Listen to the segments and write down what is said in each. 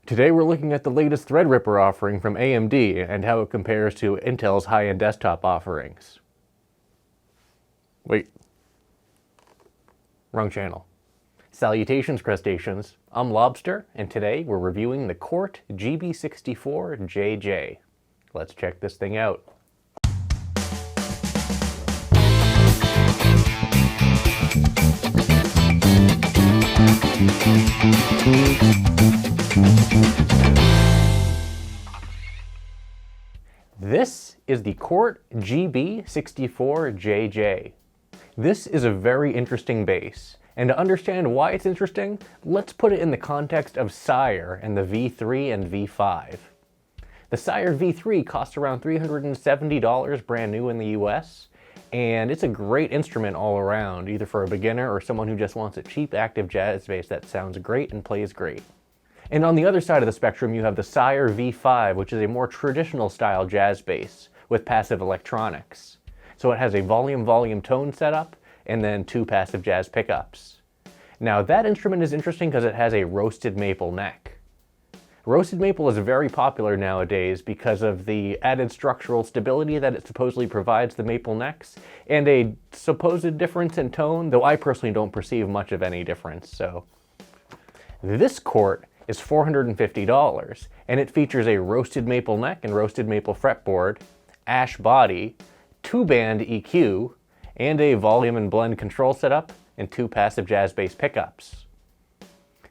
Today we're looking at the latest Threadripper offering from AMD and how it compares to Intel's high-end desktop offerings. Wait. Wrong channel. Salutations, crustaceans. I'm Lobster, and today we're reviewing the Cort GB64JJ. Let's check this thing out. This is the Cort GB64JJ. This is a very interesting base, and to understand why it's interesting, let's put it in the context of Sire and the V3 and V5. The Sire V3 costs around $370 brand new in the US, and it's a great instrument all around, either for a beginner or someone who just wants a cheap active jazz bass that sounds great and plays great. And on the other side of the spectrum, you have the Sire V5, which is a more traditional style jazz bass with passive electronics. So it has a volume tone setup and then 2 passive jazz pickups. Now that instrument is interesting because it has a roasted maple neck. Roasted maple is very popular nowadays because of the added structural stability that it supposedly provides the maple necks and a supposed difference in tone, though I personally don't perceive much of any difference. So this Cort is $450, and it features a roasted maple neck and roasted maple fretboard, ash body, 2-band EQ, and a volume and blend control setup, and 2 passive jazz bass pickups.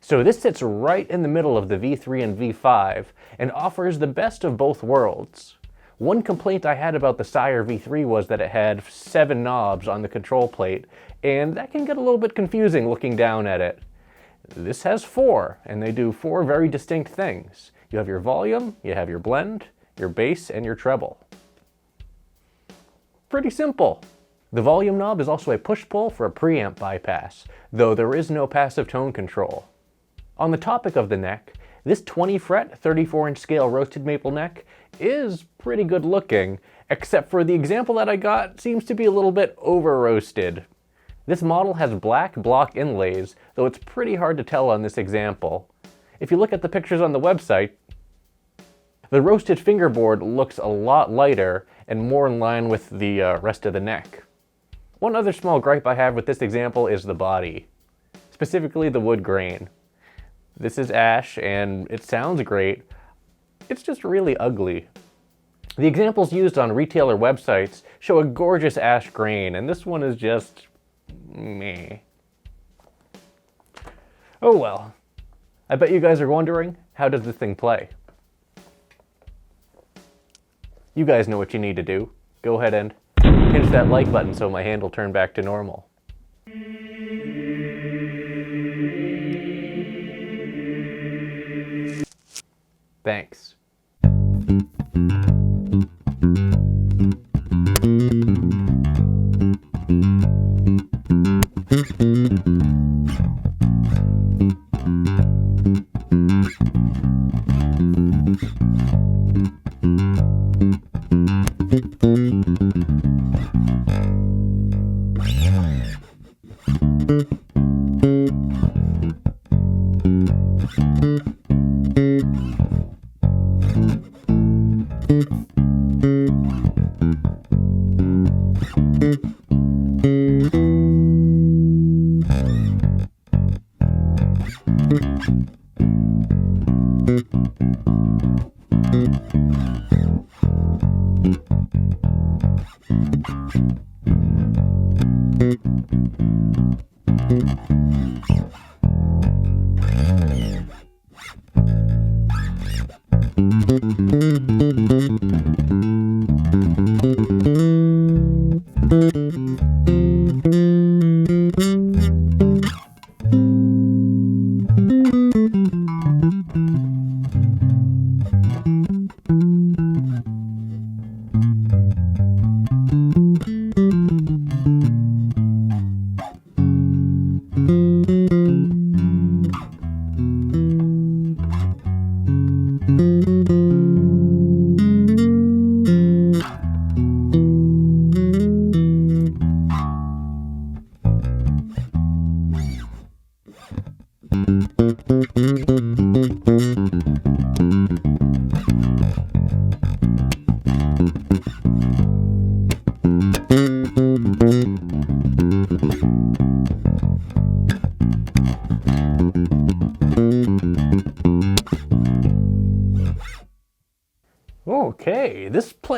So this sits right in the middle of the V3 and V5 and offers the best of both worlds. One complaint I had about the Sire V3 was that it had 7 knobs on the control plate, and that can get a little bit confusing looking down at it. This has 4, and they do 4 very distinct things. You have your volume, you have your blend, your bass, and your treble. Pretty simple. The volume knob is also a push-pull for a preamp bypass, though there is no passive tone control. On the topic of the neck, this 20-fret, 34-inch scale roasted maple neck is pretty good looking, except for the example that I got seems to be a little bit over-roasted. This model has black block inlays, though it's pretty hard to tell on this example. If you look at the pictures on the website, the roasted fingerboard looks a lot lighter and more in line with the rest of the neck. One other small gripe I have with this example is the body, specifically the wood grain. This is ash and it sounds great, it's just really ugly. The examples used on retailer websites show a gorgeous ash grain, and this one is just meh. Oh well. I bet you guys are wondering, how does this thing play? You guys know what you need to do. Go ahead and pinch that like button so my hand will turn back to normal. Thanks.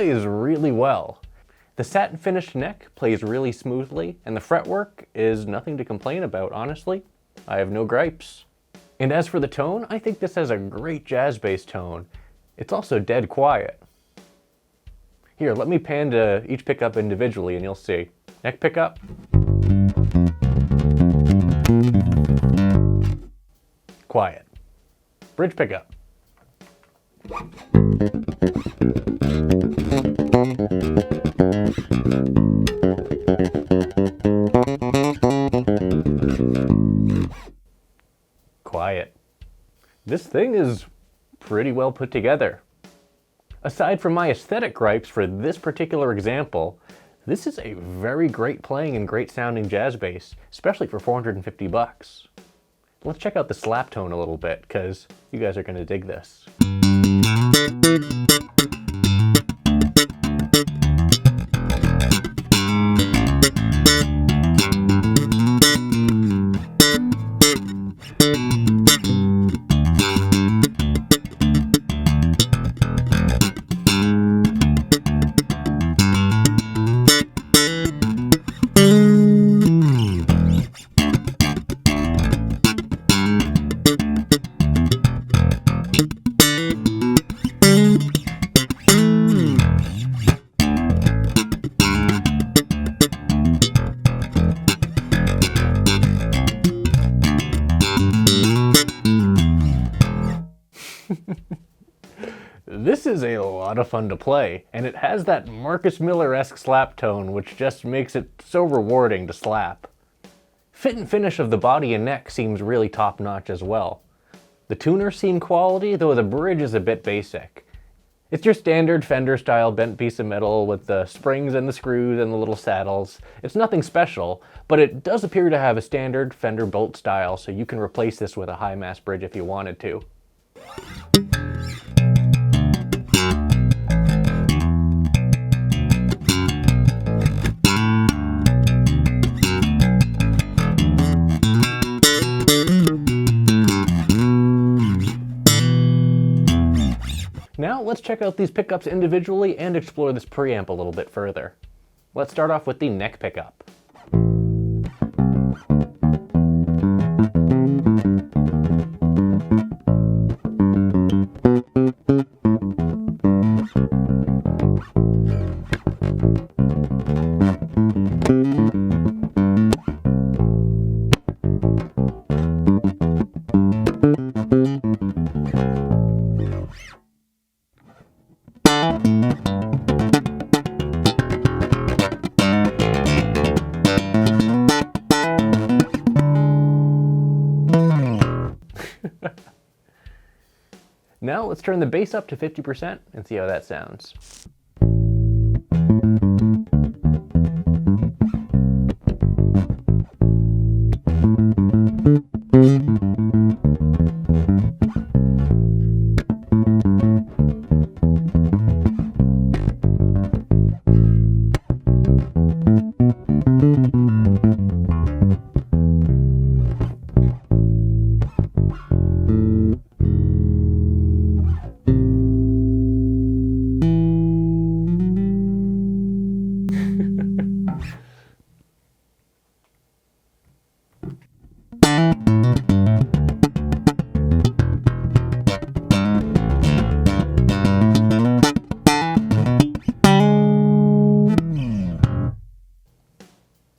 plays really well. The satin finished neck plays really smoothly, and the fretwork is nothing to complain about, honestly. I have no gripes. And as for the tone, I think this has a great jazz bass tone. It's also dead quiet. Here, let me pan to each pickup individually and you'll see. Neck pickup. Quiet. Bridge pickup. Quiet. This thing is pretty well put together. Aside from my aesthetic gripes for this particular example, this is a very great playing and great sounding jazz bass, especially for 450 bucks. Let's check out the slap tone a little bit, because you guys are going to dig this. This is a lot of fun to play, and it has that Marcus Miller-esque slap tone, which just makes it so rewarding to slap. Fit and finish of the body and neck seems really top-notch as well. The tuners seem quality, though the bridge is a bit basic. It's your standard Fender-style bent piece of metal with the springs and the screws and the little saddles. It's nothing special, but it does appear to have a standard Fender bolt style, so you can replace this with a high-mass bridge if you wanted to. Now let's check out these pickups individually and explore this preamp a little bit further. Let's start off with the neck pickup. Now let's turn the bass up to 50% and see how that sounds.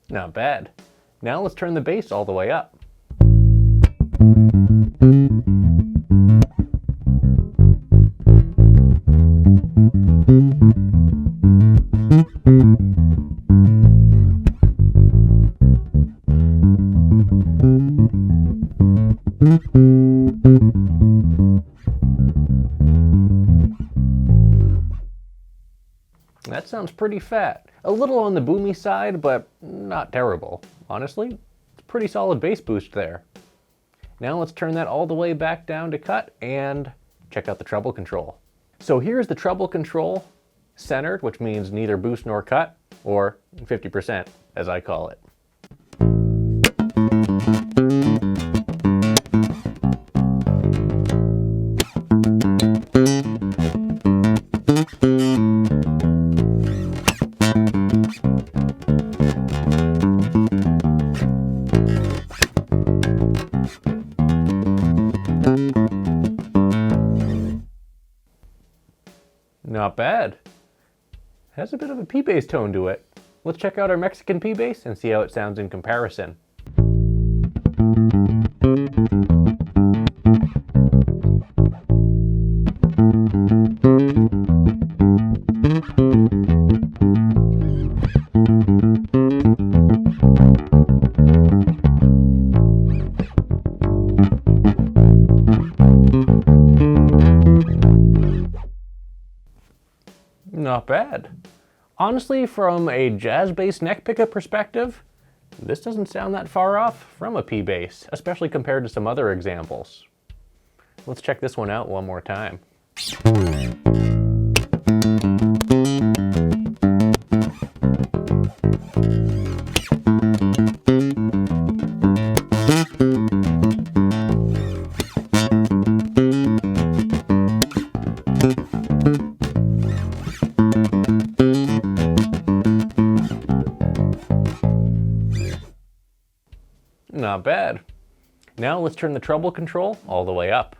Not bad. Now let's turn the bass all the way up. That sounds pretty fat. A little on the boomy side, but not terrible. Honestly, it's a pretty solid bass boost there. Now let's turn that all the way back down to cut and check out the treble control. So here's the treble control, centered, which means neither boost nor cut, or 50% as I call it. Not bad. Has a bit of a P-bass tone to it. Let's check out our Mexican P-bass and see how it sounds in comparison. Not bad. Honestly, from a jazz bass neck pickup perspective, this doesn't sound that far off from a P-bass, especially compared to some other examples. Let's check this one out one more time. Not bad. Now let's turn the treble control all the way up.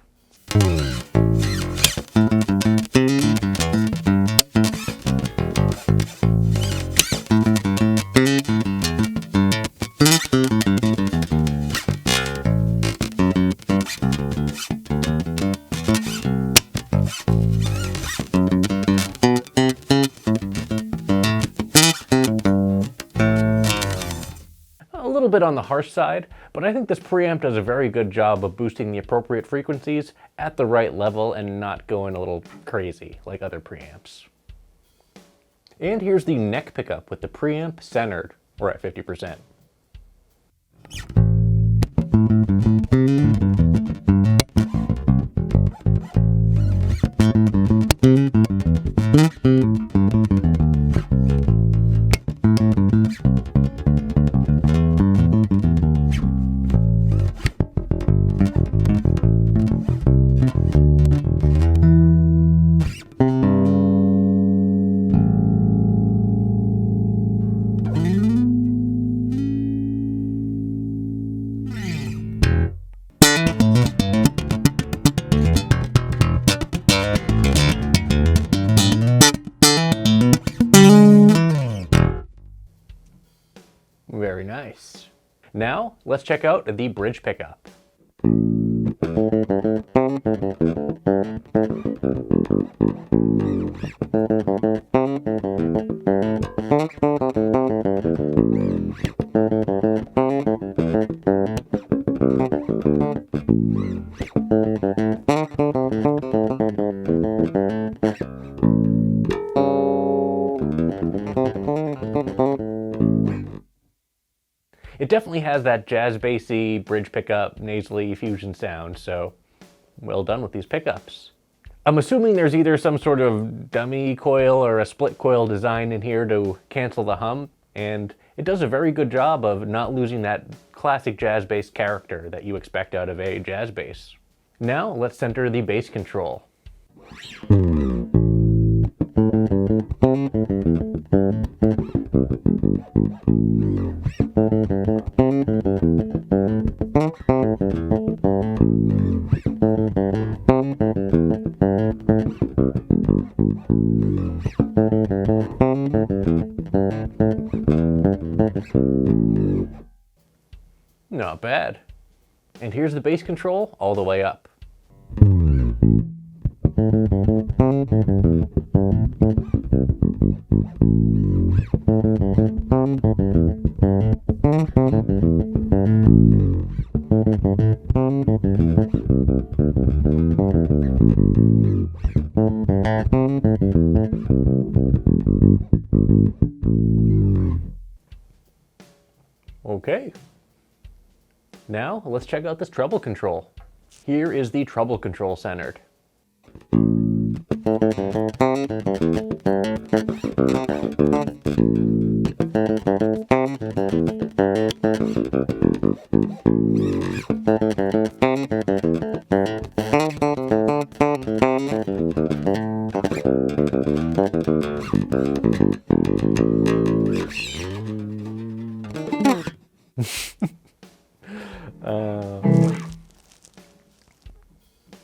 A little bit on the harsh side, but I think this preamp does a very good job of boosting the appropriate frequencies at the right level and not going a little crazy like other preamps. And here's the neck pickup with the preamp centered. We're at 50%. Very nice. Now, let's check out the bridge pickup. It definitely has that jazz bassy bridge pickup, nasally fusion sound, so well done with these pickups. I'm assuming there's either some sort of dummy coil or a split coil design in here to cancel the hum, and it does a very good job of not losing that classic jazz bass character that you expect out of a jazz bass. Now let's center the bass control. Not bad. And here's the bass control all the way up. Okay. Now, let's check out this treble control. Here is the treble control centered.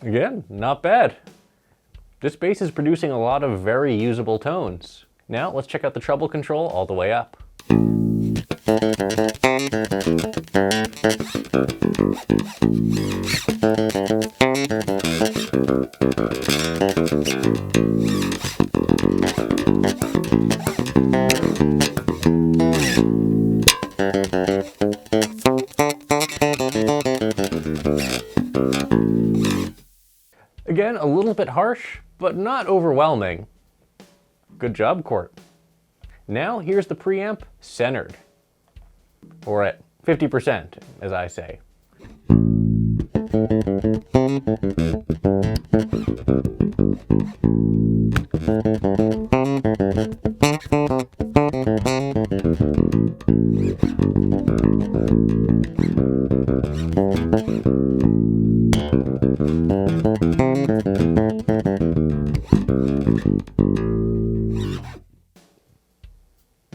Again, not bad. This bass is producing a lot of very usable tones. Now let's check out the treble control all the way up. Again, a little bit harsh, but not overwhelming. Good job, Cort. Now here's the preamp centered, or at 50%, as I say.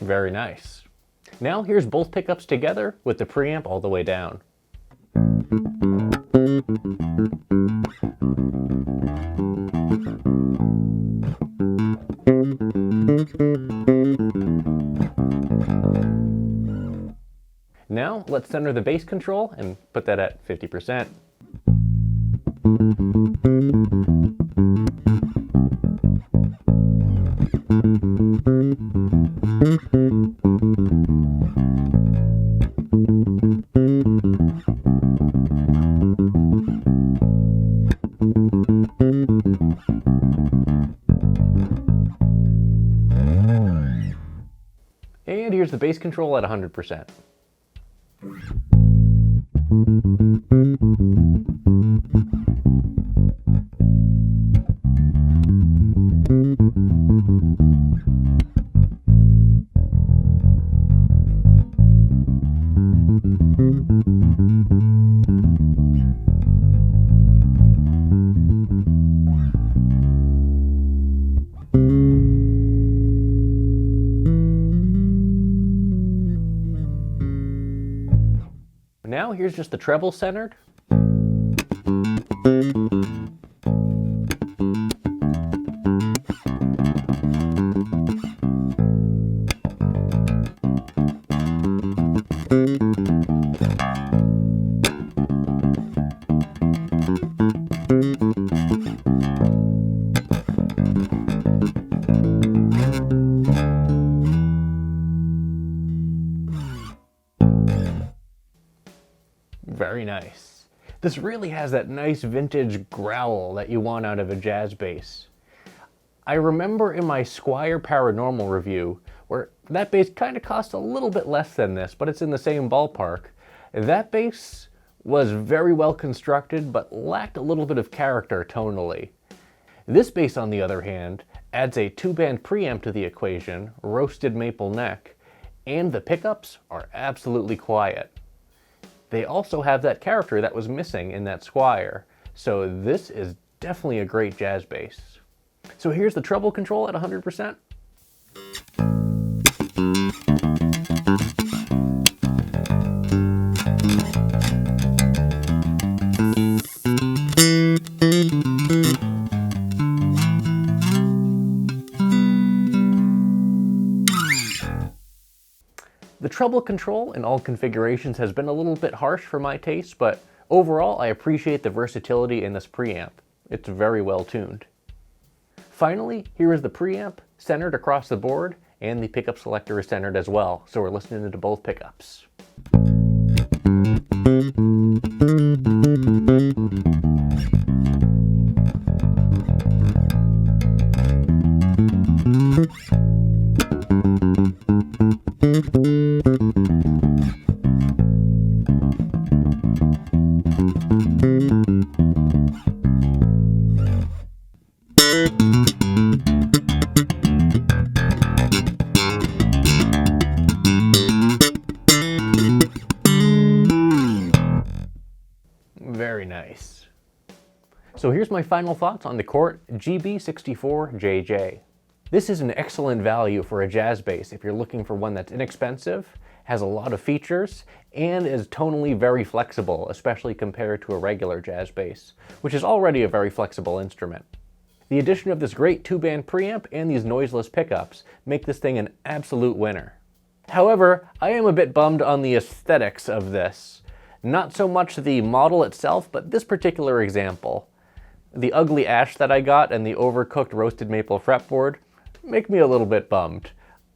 Very nice. Now here's both pickups together with the preamp all the way down. Now let's center the bass control and put that at 50%. And here's the bass control at 100%. Now here's just the treble centered. Very nice. This really has that nice vintage growl that you want out of a jazz bass. I remember in my Squier Paranormal review, where that bass kind of cost a little bit less than this, but it's in the same ballpark. That bass was very well constructed, but lacked a little bit of character tonally. This bass, on the other hand, adds a 2-band preamp to the equation, roasted maple neck, and the pickups are absolutely quiet. They also have that character that was missing in that Squier, so this is definitely a great jazz bass. So here's the treble control at 100%. The treble control in all configurations has been a little bit harsh for my taste, but overall I appreciate the versatility in this preamp. It's very well tuned. Finally, here is the preamp centered across the board, and the pickup selector is centered as well, so we're listening to both pickups. Very nice. So here's my final thoughts on the Cort GB64JJ. This is an excellent value for a jazz bass if you're looking for one that's inexpensive has a lot of features, and is tonally very flexible, especially compared to a regular jazz bass, which is already a very flexible instrument. The addition of this great 2-band preamp and these noiseless pickups make this thing an absolute winner. However, I am a bit bummed on the aesthetics of this. Not so much the model itself, but this particular example. The ugly ash that I got and the overcooked roasted maple fretboard make me a little bit bummed.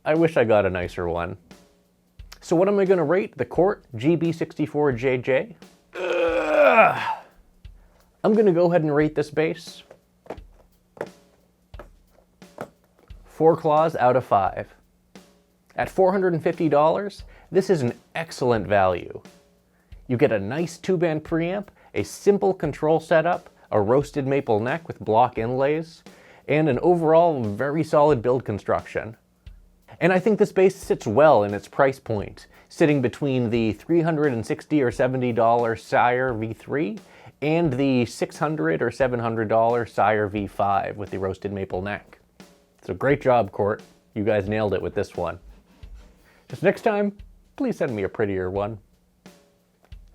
I wish I got a nicer one. So what am I going to rate the Cort GB64JJ? I'm going to go ahead and rate this bass 4 claws out of 5. At $450, this is an excellent value. You get a nice 2-band preamp, a simple control setup, a roasted maple neck with block inlays, and an overall very solid build construction. And I think this bass sits well in its price point, sitting between the $360 or $70 Sire V3 and the $600 or $700 Sire V5 with the roasted maple neck. So great job, Cort. You guys nailed it with this one. Just next time, please send me a prettier one.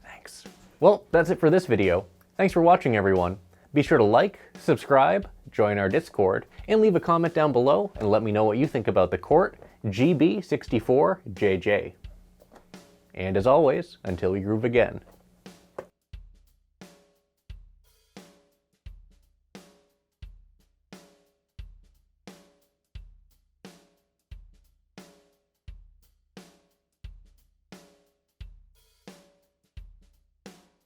Thanks. Well, that's it for this video. Thanks for watching, everyone. Be sure to like, subscribe, join our Discord, and leave a comment down below and let me know what you think about the Cort GB64JJ. And as always, until we groove again.